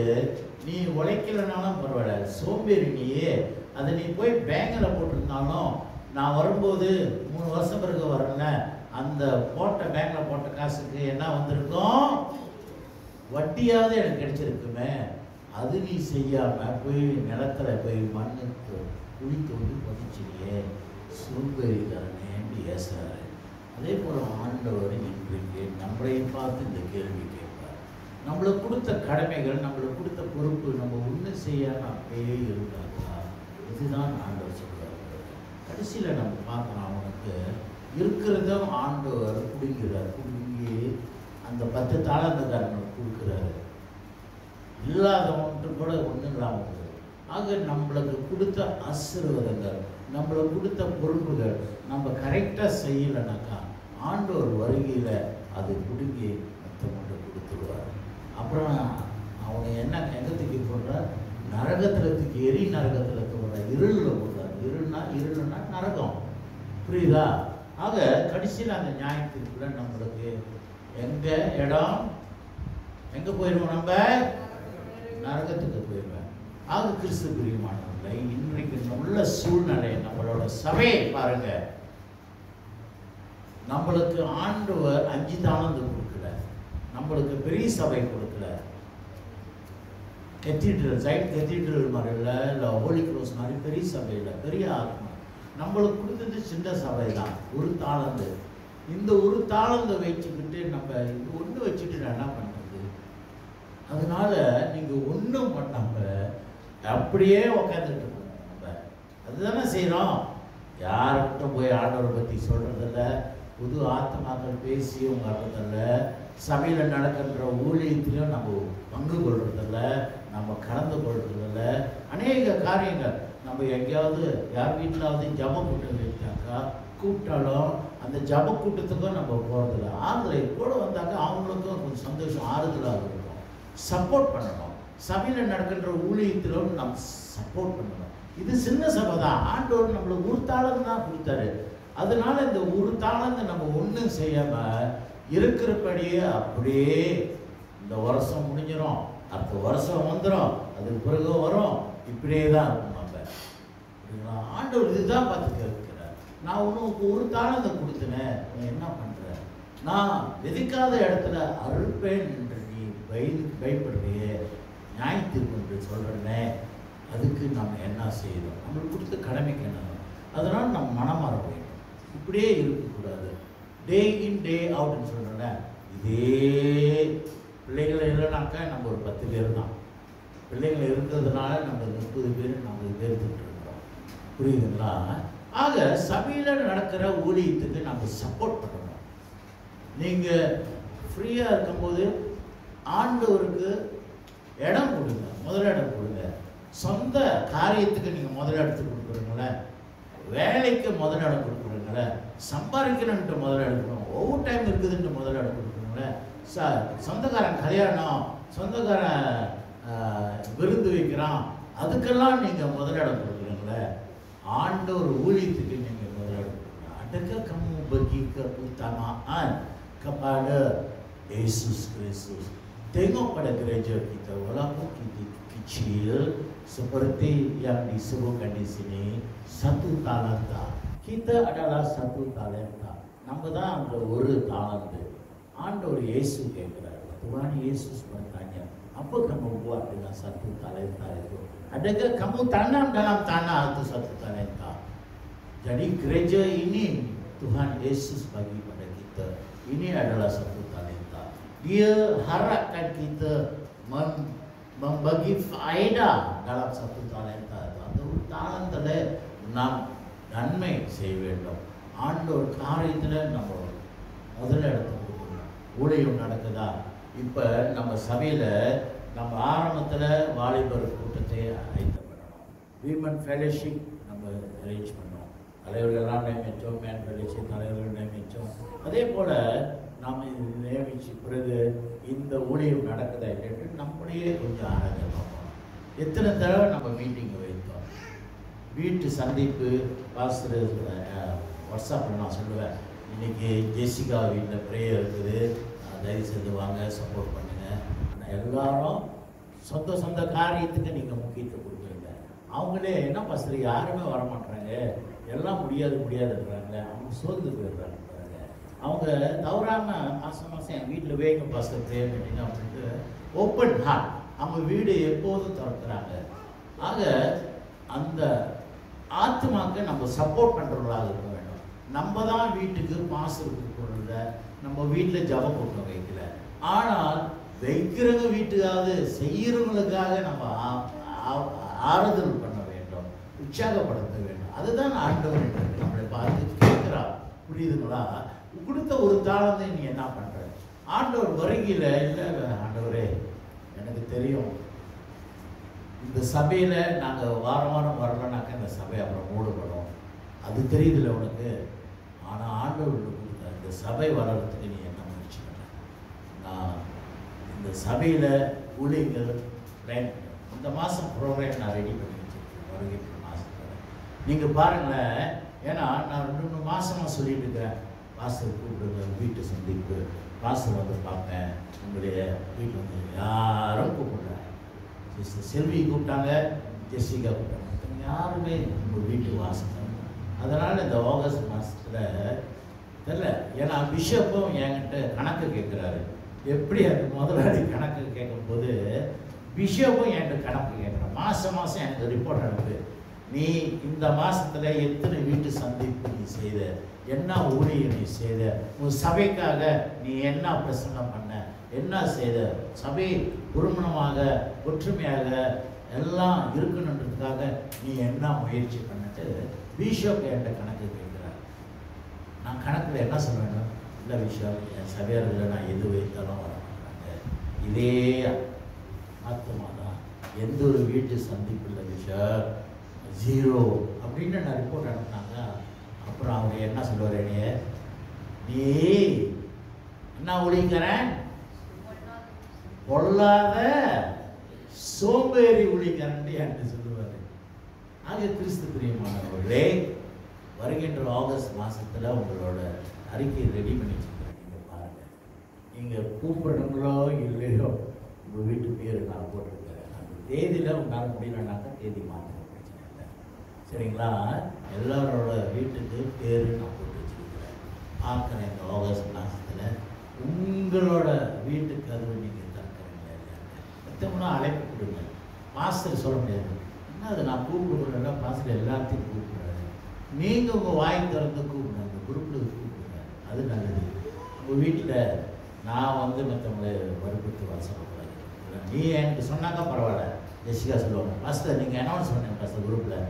நீ உழைக்கலனாலும் பரவாயில்ல, சோம்பேறி நீயே, அதை நீ போய் பேங்கில் போட்டிருந்தாலும் நான் வரும்போது 3 வருஷம் பிறகு வரேன், அந்த போட்ட பேங்க்ல போட்ட காசுக்கு என்ன வந்திருக்கும், வட்டியாவது எனக்கு கிடைச்சிருக்குமே. அது நீ செய்யாம போய் நிலத்துல போய் மண்ணுக்கு குழி தோண்டி பதிச்சியே, சோம்பேறிக்காரனேன்னு ஏசுறாரு. அதே போல ஆண்டவர் இன்றைக்கு நம்மளையும் பார்த்து இந்த கேள்வி கேட்பார். நம்மளுக்கு கொடுத்த கடமைகள், நம்மளுக்கு கொடுத்த பொறுப்பு நம்ம ஒன்றும் செய்யாம அப்படியே இருந்தாக்கா, இதுதான் ஆண்டவர் சொல்றாரு. கடைசியில் நம்ம பார்க்கலாம், அவனுக்கு இருக்கிறதும் ஆண்டவர் பிடிக்கிறார். பிடிங்கி அந்த 10 தாளந்துக்காரனுக்கு கொடுக்குறாரு. இல்லாதவன்ட்டு கூட ஒன்றும் இல்லாமல் போகுது. ஆக நம்மளுக்கு கொடுத்த ஆசீர்வாதங்கள், நம்மளுக்கு கொடுத்த பொறுப்புகள் நம்ம கரெக்டாக செய்யலைனாக்கா ஆண்டவர் வருகையில் அது பிடுங்கி மற்றவங்க கொடுத்துருவார். அப்புறம் அவனை என்ன எங்கே தூக்கி போடுறார், நரகத்தில் தூக்கி எரி நரகத்தில் போடுறார், இருளில் போடுறார். இருளுன்னா நரகம், புரியுதா? ஆக கடைசியில் அந்த நியாயத்திற்குள்ள நம்மளுக்கு எங்கே இடம், எங்கே போயிடுவோம், நம்ம நரகத்துக்கு போயிடுவேன். ஆக கிறிஸ்து பிரியமானவர்களை, இன்றைக்கு உள்ள சூழ்நிலை நம்மளோட சபையை பாருங்க. நம்மளுக்கு ஆண்டவர் 5 தாளந்து கொடுக்கல, நம்மளுக்கு பெரிய சபை கொடுக்கல. கெத்தீட்ரல், சைட் கெத்தீட்ரல் மாதிரி இல்லை ஹோலி க்ரோஸ் மாதிரி பெரிய சபை இல்லை, பெரிய ஆத்மா. நம்மளுக்கு கொடுத்தது சின்ன சபை தான், 1 தாளந்து. இந்த 1 தாளந்தை வச்சுக்கிட்டு நம்ம இது ஒன்று வச்சுட்டு என்ன பண்ணுறது? அதனால நீங்கள் ஒன்றும் பண்ணாம அப்படியே உக்காந்துட்டு இருக்கோம். நம்ம அதுதானே செய்கிறோம். யார்கிட்ட போய் ஆண்டவரை பற்றி சொல்கிறதில்ல, புது ஆத்மாக்கள் பேசியும் வர்றதில்ல, சபையில் நடக்கின்ற ஊழியத்திலையும் நம்ம பங்கு கொள்றதில்ல, நம்ம கலந்து கொள்றதில்ல. அநேக காரியங்கள் நம்ம எங்கேயாவது யார் வீட்டிலாவது ஜப கூட்டம் வச்சாக்கா கூப்பிட்டாலும் அந்த ஜப கூட்டத்துக்கும் நம்ம போகிறதில்ல. ஆறுதல் கூட வந்தாக்கா அவங்களுக்கும் கொஞ்சம் சந்தோஷம், ஆறுதலாக இருக்கும். சப்போர்ட் பண்ணணும். சபையில் நடக்கின்ற ஊழியத்திலும் நம்ம சப்போர்ட் பண்ணணும். இது சின்ன சபை தான், ஆண்டவர் நம்மளுக்கு 1 தாளந்து தான் கொடுத்தாரு. அதனால இந்த 1 தாளந்து நம்ம ஒன்றும் செய்யாமல் இருக்கிறபடியே அப்படியே இந்த வருஷம் முடிஞ்சிடும், அடுத்த வருஷம் வந்துடும், அதுக்கு பிறகு வரும், இப்படியே தான் இருக்கும். நம்ம ஆண்டவர் இதுதான் பார்த்து கேட்கிறார். நான் உனக்கு 1 தாளந்து கொடுத்தேன், நீ என்ன பண்ற? நான் விதிக்காத இடத்துல அறுப்பேன் என்று நீ பயப்படுறியே, நியாயத்துக்கு என்று சொல்றேனே, அதுக்கு நம்ம என்ன செய்யணும்? நம்மளுக்கு கொடுத்த கடமைக்கு என்ன? அதனால் நம்ம மனம் மாற வேண்டும். இப்படியே இருக்கக்கூடாது. டே இன் டே அவுட்னு சொல்கிறேன்ல, இதே பிள்ளைகள் இல்லைனாக்கா நம்ம ஒரு 10 பேர் தான். பிள்ளைகள் இருக்கிறதுனால நம்ம 30 பேர் 40 பேர் இருக்கிறோம். புரியுதுங்களா? ஆக சபையில் நடக்கிற ஊழியத்துக்கு நம்ம சப்போர்ட் பண்ணணும். நீங்கள் ஃப்ரீயாக இருக்கும்போது ஆண்டவருக்கு இடம் கொடுங்க, முதலிடம் கொடுங்க. சொந்த காரியத்துக்கு நீங்கள் முதலிடத்து கொடுக்குறீங்கள, வேலைக்கு முதலிடம் கொடுக்குறீங்கள, சம்பாதிக்கணுன்ட்டு முதலிடம் கொடுக்கணும், ஓவர் டைம் இருக்குதுன்ட்டு முதலிடம் கொடுக்குறீங்கள, சொந்தக்காரன் கல்யாணம், சொந்தக்காரன் விருந்து வைக்கிறான், அதுக்கெல்லாம் நீங்கள் முதலிடம் கொடுக்குறீங்களே. ஆண்டவர் ஊழியத்துக்கு நீங்கள் முதலிடம் கொடுக்குறீங்க. Adakah kamu bagi keutamaan kepada Yesus Kristus? Tengok pada gereja kita, walaupun kita kecil seperti yang disebutkan di sini, 1 talenta. Kita adalah 1 talenta. நம்ம தான் அந்த 1 தாளந்து. ஆண்டவர் இயேசு கேட்கிறார். Tuhan Yesus bertanya, apa kamu buat dengan 1 talenta itu? Adakah kamu tanam dalam tanah itu 1 talenta? Jadi gereja ini Tuhan Yesus bagi pada kita. Ini adalah 1 talenta. Dia harapkan kita membagi faedah dalam 1 talenta. அந்த 1 தாளந்தில் நாம் நன்மை செய்ய வேண்டும். ஆண்டவர் காரியத்தில் நம்ம முதல்ல இடத்துக்கு கொடுக்கணும். ஊழியம் நடக்குதா? இப்போ நம்ம சபையில் நம்ம ஆரம்பத்தில் வாலிபர் கூட்டத்தை ஆயத்தப்படணும். விமன் ஃபெலோஷிப் நம்ம அரேஞ்ச் பண்ணோம், தலைவர்களெல்லாம் நியமித்தோம், மேன் ஃபெலோஷிப் தலைவர்கள் நியமித்தோம். அதே போல் நாம் நியமித்த பிறகு இந்த ஊழியம் நடக்குதா இல்லைன்னு நம்மளையே கொஞ்சம் ஆராய்ச்சி பார்ப்போம். எத்தனை தடவை நம்ம மீட்டிங்கை வைத்தோம், வீட்டு சந்திப்பு. பாஸ்டர் வாட்ஸ்அப்பில் நான் சொல்லுவேன், இன்றைக்கி ஜெசிகா வீட்டில் ப்ரேயர் இருக்குது, தயவு செய்து வாங்க, சப்போர்ட் பண்ணுங்கள். ஆனால் எல்லாரும் சொந்த காரியத்துக்கு நீங்கள் முக்கியத்துவம் கொடுக்குறீங்க. அவங்களே என்ன பாஸ்டர் யாருமே வரமாட்டாங்க, எல்லாம் முடியாதுன்றாங்க. அவங்க சோர்ந்து போயிடுறாங்க பாருங்க. அவங்க தவறாமல் மாதம் என் வீட்டில் வேக பாஸ்டர் ப்ரேயர் மீட்டிங் அப்படின்ட்டு ஓப்பன் ஹார்ட் அவங்க வீடு எப்போதும் திறக்கிறாங்க. ஆக அந்த ஆத்மாக்கு நம்ம சப்போர்ட் பண்ணுறவங்களாக இருக்க வேண்டும். நம்ம தான் வீட்டுக்கு பாஸ்டர் கொடுக்குறத நம்ம வீட்டில் ஜபம் கூட்டம் வைக்கல. ஆனால் வைக்கிறவங்க வீட்டுக்காவது செய்கிறவங்களுக்காக நம்ம ஆறுதல் பண்ண வேண்டும், உற்சாகப்படுத்த வேண்டும். அதுதான் ஆண்டவர் நம்மளை பார்த்து கேட்கிறார். புரியுதுங்களா? கொடுத்த ஒரு தாளத்தை நீ என்ன பண்ற? ஆண்டவர் வருகையில் இல்லை ஆண்டவரே எனக்கு தெரியும் இந்த சபையில் நாங்கள் வாரம் வரலனாக்கா இந்த சபை அப்புறம் மூடப்படும், அது தெரியுதுல்ல உனக்கு. ஆனால் ஆண்டவர் கொடுத்த இந்த சபை வளர்கிறதுக்கு நீ என்ன முயற்சி பண்ண? நான் இந்த சபையில் ஊழியர்கள் இந்த மாதம் ப்ரோக்ராம் நான் ரெடி பண்ணி வச்சுருக்கேன். வருகை மாதத்தில் நீங்கள் பாருங்களேன். ஏன்னா நான் 2-3 மாதமாக சொல்லிட்டு இருக்கிறேன், பாஸ்டர் கூப்பிடுங்க, வீட்டு சந்திப்பு, பாஸ்டர் வந்து பார்ப்பேன், உங்களுடைய வீட்டில் வந்து யாரும் கூப்பிடுறாங்க. சிஸ்டர் செல்வி கூப்பிட்டாங்க, ஜெஸ்ஸிகா கூப்பிட்டாங்க, யாருமே உங்கள் வீட்டு வாசம். அதனால் இந்த ஆகஸ்ட் மாதத்தில் தெரியல. ஏன்னா பிஷப்பும் என்கிட்ட கணக்கு கேட்குறாரு. எப்படி அந்த முதலாளி கணக்கு கேட்கும்போது பிஷப்பும் என்கிட்ட கணக்கு கேட்குறான். மாதம் எனக்கு ரிப்போர்ட் அனுப்பு. நீ இந்த மாதத்தில் எத்தனை வீட்டு சந்திப்பு நீ செய்த, என்ன ஊழியம் நீ செய்த, உன் சபைக்காக நீ என்ன பிரசங்கம் பண்ண, என்ன செய்த, சபை குருமணமாக ஒற்றுமையாக எல்லாம் இருக்கணுன்றதுக்காக நீ என்ன முயற்சி பண்ணிட்டு பிஷப் என்கிட்ட கணக்கு கேட்குறாரு. நான் கணக்கில் என்ன சொல்லுவேன்னா, இல்லை பிஷப் என் சபையாளர்கள் நான் எது வைத்தாலும் வர மாட்டாங்க, இதே ஆத்மா தான், எந்த ஒரு வீட்டு சந்திப்பு இல்லை பிஷப், 0 அப்படின்னு நான் ரிப்போர்ட் அனுப்பினாங்க. அப்புறம் அவர் என்ன சொல்லுவார், நீ என்ன ஒழிக்கிறேன், பொல்லாத சோம்பேறி ஒழிக்கிறேன் என்று சொல்லுவார். ஆக கிறிஸ்து பிரியமானவர்களே, வருகின்ற ஆகஸ்ட் மாதத்தில் உங்களோட அறிக்கையை ரெடி பண்ணி வச்சுக்கிறேன். நீங்கள் பாருங்கள், நீங்கள் கூப்பிடுறீங்களோ இல்லையோ உங்கள் வீட்டு பேர் நான் போட்டிருக்கிறேன். அந்த தேதியில் உங்களால் முடியலனாக்கா தேதி மாற்றுங்க, பிரச்சனை இல்லை, சரிங்களா? எல்லாரோட வீட்டுக்கு பேர் நான் போட்டு வச்சுருக்கிறேன். பார்க்குறேன் இந்த ஆகஸ்ட் மாதத்தில் உங்களோட வீட்டுக்கு அது நீங்கள் திறக்கிறீங்களா இல்லையா? மற்றவங்களா அழைப்பு கொடுங்க. மாஸ்டர் சொல்ல முடியாது, என்ன அது நான் கூப்பிடுறேன்னா மாஸ்டர் எல்லாத்தையும் கூப்பிடுறாரு. நீங்கள் உங்கள் வாய் திறந்து கூப்பிடுங்க, அந்த குரூப்பில் கூப்பிடுங்க, அது நல்லது. உங்கள் வீட்டில் நான் வந்து மற்றவங்களை வற்புறுத்தி வர சொல்லக்கூடாது. நீ எனக்கு சொன்னாக்கா பரவாயில்ல, ஜெசிகா சொல்லுவாங்க, மாஸ்டர் நீங்கள் அனௌன்ஸ் பண்ணுங்க மாஸ்டர் குரூப்பில்,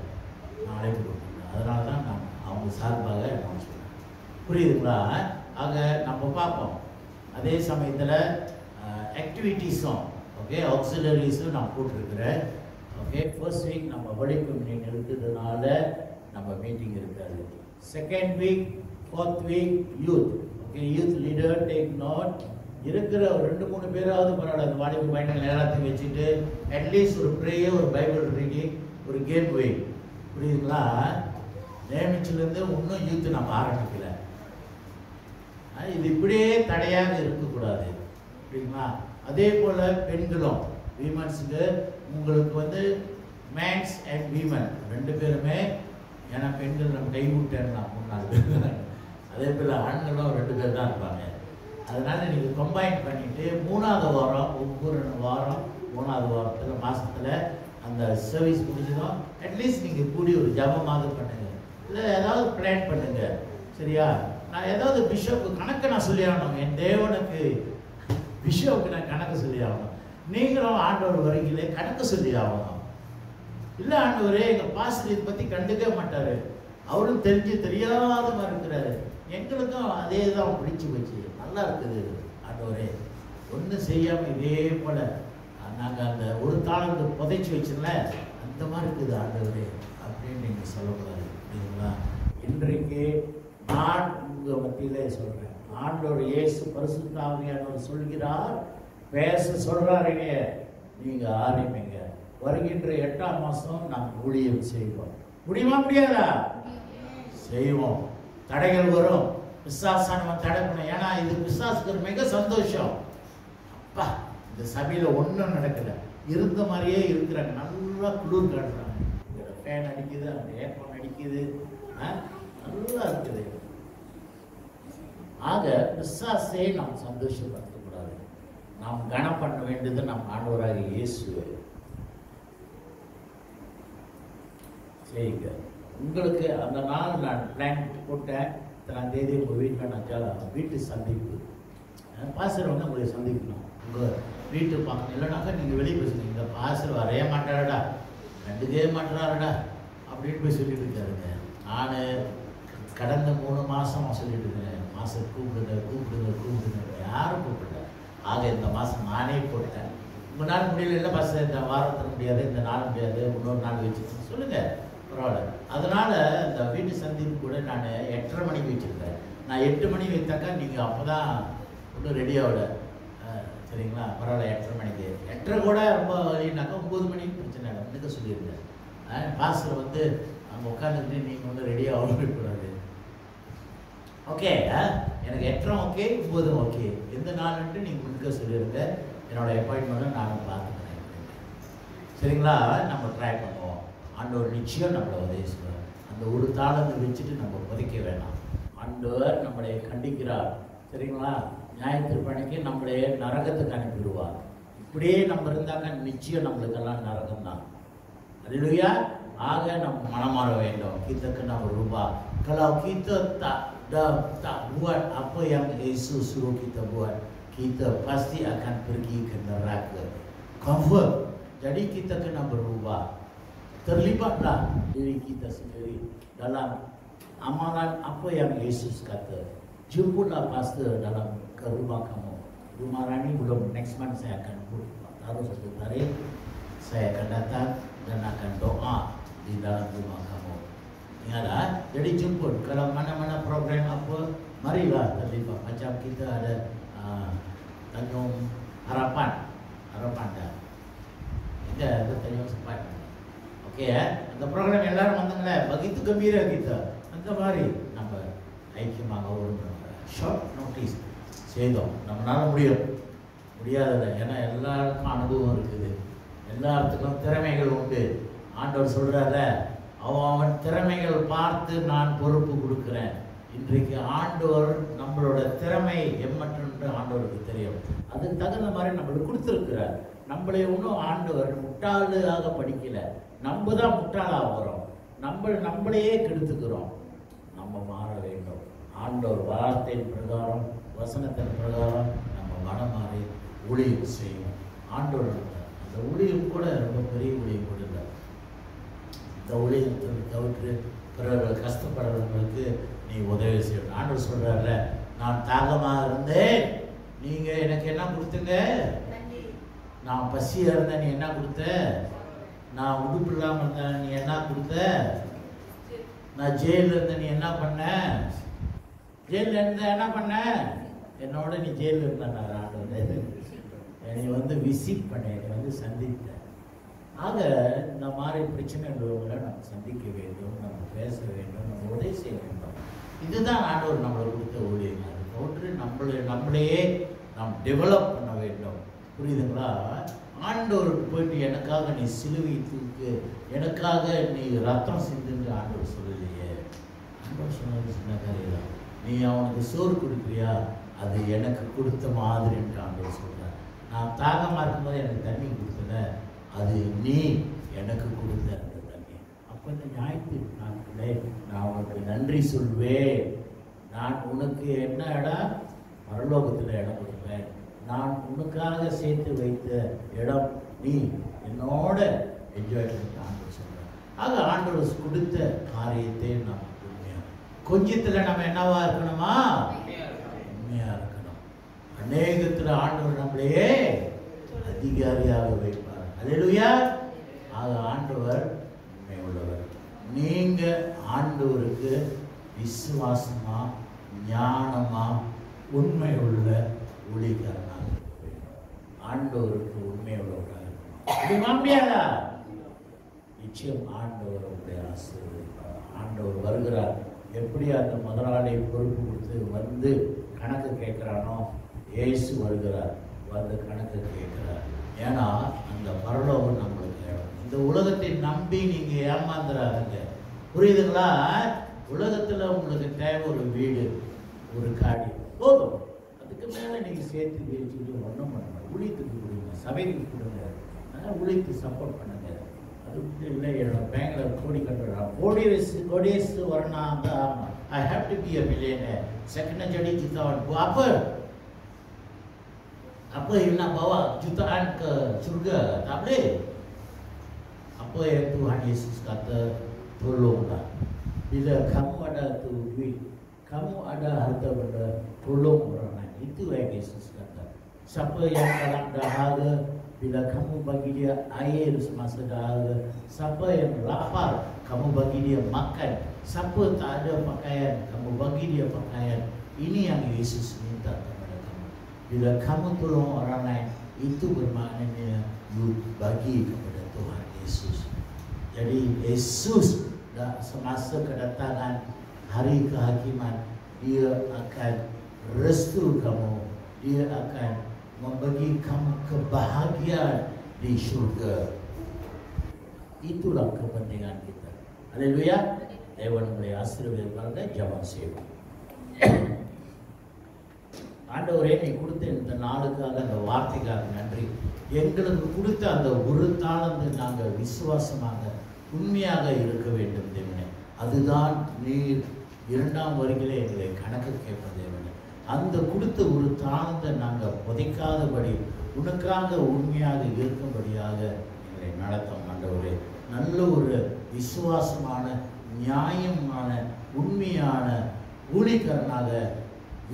நான் அழைப்பு கொடுப்பேன். அதனால தான் நான் அவங்க சார்பாக அனௌன்ஸ் பண்ணேன். புரியுதுங்களா? ஆக நம்ம பார்ப்போம். அதே சமயத்தில் ஆக்டிவிட்டீஸும் ஓகே, ஆக்சிலரிஸும் நான் போட்டிருக்கிறேன். ஓகே, ஃபர்ஸ்ட் வீக் நம்ம வழிப்பு மீட்டிங் இருக்கிறதுனால நம்ம மீட்டிங் இருக்காது. Second week, fourth week youth. Okay, youth leader take note. இருக்கிற ஒரு 2-3 பேராவது பரவாயில்ல, அந்த வாலிப பயணங்கள் எல்லாத்தையும் வச்சுட்டு அட்லீஸ்ட் ஒரு ப்ரேயர், ஒரு பைபிள் ரீடிங், ஒரு கேம் வே. புரியுதுங்களா? நேமிச்சிலேருந்து இன்னும் யூத்து நம்ம ஆரம்பிக்கல. இது இப்படியே தடையாக இருக்கக்கூடாது. புரியுங்களா? அதே போல் பெண்களும் விமன்ஸுக்கு உங்களுக்கு வந்து மேன்ஸ் அண்ட் விமன் 2 பேருமே, ஏன்னா பெண்கள் நம்ம கைவிட்டேன்னா 3-4 பேர், அதே போல் ஆண்களும் 2 பேர் தான் இருப்பாங்க. அதனால் நீங்கள் கம்பைன் பண்ணிவிட்டு 3ஆவது வாரம், ஒவ்வொரு வாரம் 3ஆவது வாரத்தில் மாதத்தில் அந்த சர்வீஸ் முடிஞ்சதும் அட்லீஸ்ட் நீங்கள் கூடி ஒரு ஜபமாவது பண்ணுங்கள், இல்லை ஏதாவது பிளான் பண்ணுங்கள், சரியா? நான் ஏதாவது பிஷப்புக்கு கணக்கு நான் சொல்லி ஆகணும், என் தேவனுக்கு பிஷப்புக்கு நான் கணக்கு சொல்லி ஆகணும். நீங்களும் ஆண்டவர் வருகையிலே கணக்கு சொல்லி ஆகணும். இல்லை ஆண்டவரே எங்கள் பாஸ்டர் இதை பற்றி கண்டுக்க மாட்டார், அவரும் தெரியாத மாதிரி இருக்கிறாரு, எங்களுக்கும் அதே தான் பிடிச்சி வச்சு நல்லா இருக்குது ஆண்டவரே, ஒன்றும் செய்யாமல் இதே போல் நாங்கள் அந்த ஒரு தாளத்தை புதைச்சி வச்சுல அந்த மாதிரி இருக்குது ஆண்டவரே அப்படின்னு நீங்கள் சொல்லக்கூடாது. சரிங்களா? இன்றைக்கு நான் உங்கள் மத்தியிலே சொல்கிறேன், ஆண்டவர் இயேசு பரிசுத்த ஆவியானவர் சொல்கிறார், பேச சொல்கிறாருங்க, நீங்கள் ஆரம்பிங்க. வருகின்ற 8ஆம் மாதம் நாம் ஊழியம் செய்வோம். முடியுமா முடியாதா? செய்வோம். தடைகள் வரும், பிசாசானவன் தடை பண்ண. ஏன்னா இது பிசாசுக்கு மிக சந்தோஷம். அப்பா இந்த சபையில் ஒன்றும் நடக்கலை, இருந்த மாதிரியே இருக்கிறாங்க, நல்லா குளிர் காட்டுறாங்க. இதில் ஃபேன் அடிக்குது, அந்த ஏர்ஃபோன் அடிக்குது, நல்லா இருக்குது. ஆக பிசாசே நாம் சந்தோஷப்படுத்தக்கூடாது. நாம் கனம் பண்ண வேண்டியது நம் ஆண்டவராக இயேசுவை. சரிங்க, உங்களுக்கு அந்த நாள் நான் பிளான் போட்டேன். இத்தனாம் தேதி உங்கள் வீட்டில் நான் வீட்டு சந்திப்பு பாஸ்டர் வந்து உங்களை சந்திக்கணும். உங்கள் வீட்டு பார்க்கணும். இல்லைனாக்கா நீங்கள் வெளியே பேசுனீங்க, இந்த பாஸ்டர் வரைய மாட்டாரடா, கண்டுக்கவே மாட்டாரடா அப்படின்னு போய் சொல்லிட்டு இருக்காருங்க. நான் கடந்த 3 மாதம் சொல்லிட்டு இருக்கேன், மாதம் கூப்பிடுங்க யாரும் கூப்பிடல. ஆக இந்த மாதம் நானே போட்டேன். உங்களால் முடியல, இல்லை பாஸ்டர் இந்த வாரத்தில் முடியாது, இந்த நாள் முடியாது, இன்னொரு நாள் வச்சுக்கணும் சொல்லுங்கள், பரவாயில்ல. அதனால் இந்த வீட்டு சந்திப்பு கூட நான் 8:30 மணிக்கு வச்சுருக்கேன். நான் 8 மணி வைத்தாக்கா நீங்கள் அப்போ தான் ஒன்றும் ரெடி ஆகல. சரிங்களா, பரவாயில்ல. 8:30 மணிக்கு 8:30 கூட ரொம்ப வழினாக்கா 9 மணிக்கு பிரச்சனை இல்லை, முன்னுக்கு சொல்லியிருந்தேன். பாஸ்டர் வந்து அங்கே உட்காந்துக்கிட்டு நீங்கள் வந்து ரெடி ஆகக்கூடாது. ஓகே, எனக்கு 8:30 ஓகே, 9 ஓகே, எந்த நாள்ன்ட்டு நீங்கள் முன்னுக்க சொல்லிடுங்க. என்னோடய அப்பாயின்மெண்ட்டை நானும் பார்த்துக்கிறேன். சரிங்களா, நம்ம ட்ரை பண்ணுவோம். ஆண்டவர் நிச்சயம் நம்மளை உதவி செய்வார். அந்த ஒரு தாளத்தை வச்சுட்டு நம்ம புதைக்க வேணாம். ஆண்டவர் நம்மளை கண்டிக்கிறார். சரிங்களா, நியாயத்திற்பனைக்கு நம்மளே நரகத்துக்கு அனுப்பிடுவார். இப்படியே நம்ம இருந்தாங்க நிச்சயம் நம்மளுக்கெல்லாம் நரகம் தான். அல்லேலூயா. ஆக நம்ம மனமாற வேண்டும். Kita kena berubah. Kalau kita tak buat apa yang Yesus suruh kita buat, kita pasti akan pergi ke neraka. Confirm. Jadi kita kena berubah. Terlibatlah diri kita sendiri dalam amalan apa yang Yesus kata. Jemputlah pastor dalam ke rumah kamu. Rumah Rani belum, next month saya akan taruh 1 tarikh. Saya akan datang dan akan doa di dalam rumah kamu. Ingatlah, jadi jemput. Kalau mana-mana program apa, marilah terlibat. Macam kita ada Tanjung Harapan dah. Kita ada Tanjung Sempat. Okey அந்த program எல்லாரும் வந்தாங்களே, begitu gembira kita. அந்த மாதிரி நம்ம ஐக்கியமாக ஒரு short notice செய்தோம். நம்மளால முடியாதது. ஏன்னா எல்லாருக்கும் அனுபவம் இருக்குது, எல்லாத்துக்கும் திறமைகள் உண்டு. ஆண்டவர் சொல்றார, அவன் திறமைகள் பார்த்து நான் பொறுப்பு கொடுக்குறேன். இன்றைக்கு ஆண்டவர் நம்மளோட திறமை எம்மற்ற ஆண்டவருக்கு தெரியும். அதுக்கு தகுந்த மாதிரி நம்மளுக்கு கொடுத்துருக்கிறார். நம்மளை ஒன்றும் ஆண்டவர் முட்டாளாக படிக்கல, நம்ம தான் முட்டாளாக வரோம். நம்மளையே கெடுத்துக்கிறோம். நம்ம மாற வேண்டும். ஆண்டவர் வார்த்தையின் பிரகாரம், வசனத்தின் பிரகாரம் நம்ம மனம் மாறி ஊழியம் செய்யும். ஆண்டவர் அந்த ஊழியம் கூட ரொம்ப பெரிய ஊழியம் கூட இல்லை. இந்த ஊழியத்தை தவிர்த்து பிறர் கஷ்டப்படுறவங்களுக்கு நீ உதவி செய்யணும். ஆண்டவர் சொல்றாருல, நான் தாகமாக இருந்தேன், நீங்க எனக்கு என்ன கொடுத்துங்க? நான் பசியாக இருந்தேன், நீ என்ன கொடுத்த? நான் உடுப்பு இல்லாமல் இருந்தேன், நீ என்ன கொடுத்த? நான் ஜெயிலில் இருந்தேன், நீ என்ன பண்ண? ஜெயிலில் இருந்த என்ன பண்ண? என்னோட நீ ஜெயிலில் இருந்தா ஆண்டவர் என்னை வந்து விசிட் பண்ண, என்னை வந்து சந்தித்த. ஆக இந்த மாதிரி பிரச்சனைகளை நம்ம சந்திக்க வேண்டும், நம்ம பேச வேண்டும், நம்ம உதவி செய்ய வேண்டும். இதுதான் ஆண்டவர் நம்மளை கொடுத்த ஊழியம். அது போன்று நம்மளையே நாம் டெவலப் பண்ண வேண்டும். புரியுதுங்களா? ஆண்டவருக்கு போயிட்டு எனக்காக நீ சிலுவை தூக்கு, எனக்காக நீ ரத்தம் சிந்துன்னு ஆண்டவர் சொல்லலையே. ஆண்டவர் சொன்னது சின்ன காரியம். நீ அவனுக்கு சோறு கொடுக்குறியா, அது எனக்கு கொடுத்த மாதிரின்ட்டு ஆண்டவர் சொல்கிறார். நான் தாகமாக இருக்கும்போது எனக்கு தண்ணி கொடுத்தல, அது நீ எனக்கு கொடுத்த அந்த தண்ணி. அப்போ இந்த ஞாயிற்று நாட்களே நான் உனக்கு நன்றி சொல்வேன். நான் உனக்கு என்ன இடம்? பரலோகத்தில் இடம் கொடுப்பேன். நான் உனக்காக சேர்த்து வைத்த இடம் நீ என்னோட என்ஜாய் பண்ணி ஆண்டவர் சொல்கிறேன். ஆக ஆண்டவர் கொடுத்த காரியத்தை நாம் உண்மையாக, கொஞ்சத்தில் நம்ம என்னவா இருக்கணுமா? உண்மையாக இருக்கணும். அநேகத்தில் ஆண்டவர் நம்மளையே அதிகாரியாக வைப்பார். அல்லேலூயா. ஆக ஆண்டவர் உண்மை உள்ளவர். நீங்க ஆண்டவருக்கு விசுவாசமா, ஞானமா, உண்மை உள்ள ஊழியக்காரனாக ஆண்டவருக்கு உண்மை உள்ளவராக இருக்கணும். நிச்சயம் ஆண்டவர் உடைய ஆசீர்வதிப்பார். ஆண்டவர் வருகிறார். எப்படி அந்த முதலாளி பொறுப்பு கொடுத்து வந்து கணக்கு கேட்கிறானோ, இயேசு வருகிறார், வந்து கணக்கு கேட்கிறார். ஏன்னா அந்த பரலோகம் நம்மளுக்கு இந்த உலகத்தை நம்பி நீங்க ஏமாந்துறாருங்க. புரியுதுங்களா? உலகத்தில் உங்களுக்கு தேவை ஒரு வீடு, ஒரு காடி போதும். அதுக்கு மேலே நீங்கள் சேர்த்து வச்சுட்டு ஒன்றும் பண்ண ஊழியத்துக்கு கொடுங்க, சபைக்கு கொடுங்க, ஊழியத்துக்கு சப்போர்ட் பண்ணுங்க. அது இல்லை என்னோட பேங்கில் கோடி கட்டுறான், கோடியஸ் வரனா I have to be a millionaire. Second jadi jutaan buat apa? Apa yang nak bawa jutaan ke surga? Tak boleh. Apa yang Tuhan Yesus kata, tolonglah. Bila kamu ada tu duit, kamu ada harta benda, tolong orang lain. Itu yang Yesus kata. Siapa yang dalam dahaga, bila kamu bagi dia air semasa dahaga, siapa yang lapar, kamu bagi dia makan. Siapa tak ada pakaian, kamu bagi dia pakaian. Ini yang Yesus minta kepada kamu. Bila kamu tolong orang lain, itu bermaknanya you bagi kepada Tuhan Yesus. Jadi Yesus dah semasa kedatangan hari kehakiman, dia akan restu kamu, dia akan membagi kamu kebahagiaan di syurga. Itulah kepentingan kita. Haleluya. Dewan உங்களை ஆசீர்வதிப்பார்கள். ஜெபம் செய்வோம். ஆண்டவரே, நீ கொடுத்த இந்த நாளுக்காக, அந்த வார்த்தைக்காக நன்றி. எங்களுக்கு கொடுத்த அந்த ஒரு தாளந்து நாங்கள் விசுவாசமாக உண்மையாக இருக்க வேண்டும் தேவனே. அதுதான் நீர் இரண்டாம் வருகிலே எங்களை கணக்கு கேட்பது தேவனே. அந்த கொடுத்த ஒரு தாளந்தை நாங்கள் புதைக்காதபடி உனக்காக உண்மையாக இருக்கும்படியாக எங்களை நடத்தும் ஆண்டவரே. நல்ல ஒரு விசுவாசமான, நியாயமான, உண்மையான ஊழியக்காரனாக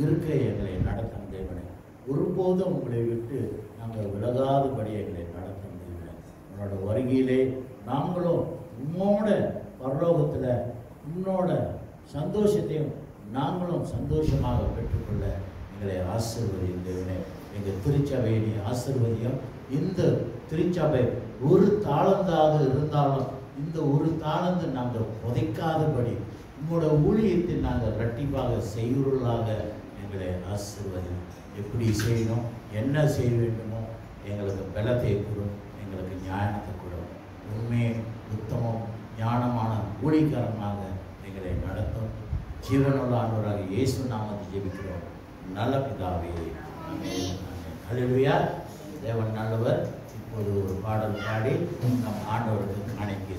இருக்க எங்களை நடத்தும் தேவனே. ஒருபோதும் உங்களை விட்டு நாங்கள் விலகாதபடி எங்களை நடத்தும் தேவனே. உன்னோட வருகையிலே நாங்களும் உன்னோட பரலோகத்தில் உன்னோட சந்தோஷத்தையும் நாங்களும் சந்தோஷமாக பெற்றுக்கொள்ள எங்களை ஆசீர்வதியும் தேவனே. எங்கள் திருச்சபையை நீ ஆசீர்வதியும். இந்த திருச்சபை ஒரு தாளந்தாக இருந்தாலும் இந்த ஒரு தாளந்து நாங்கள் புதைக்காதபடி உங்களோட ஊழியத்தை நாங்கள் இரட்டிப்பாக செய்கிறவர்களாக எங்களை ஆசீர்வதியும். எப்படி செய்யணும், என்ன செய்ய வேண்டுமோ எங்களுக்கு பலத்தை கொடும், எங்களுக்கு ஞானத்தை கொடும். உண்மையை உத்தமம் ஞானமான ஊழியக்காரமாக எங்களை நடத்தும். ஜீவனுள்ள ஆண்டவராக இயேசு நாமத்தை ஜெபிக்கிறோம் நல்ல பிதாவே. ஆமென். ஹல்லேலூயா. தேவன் நல்லவர். இப்போது ஒரு பாடல் பாடி நம் ஆண்டவருக்கு காணிக்கை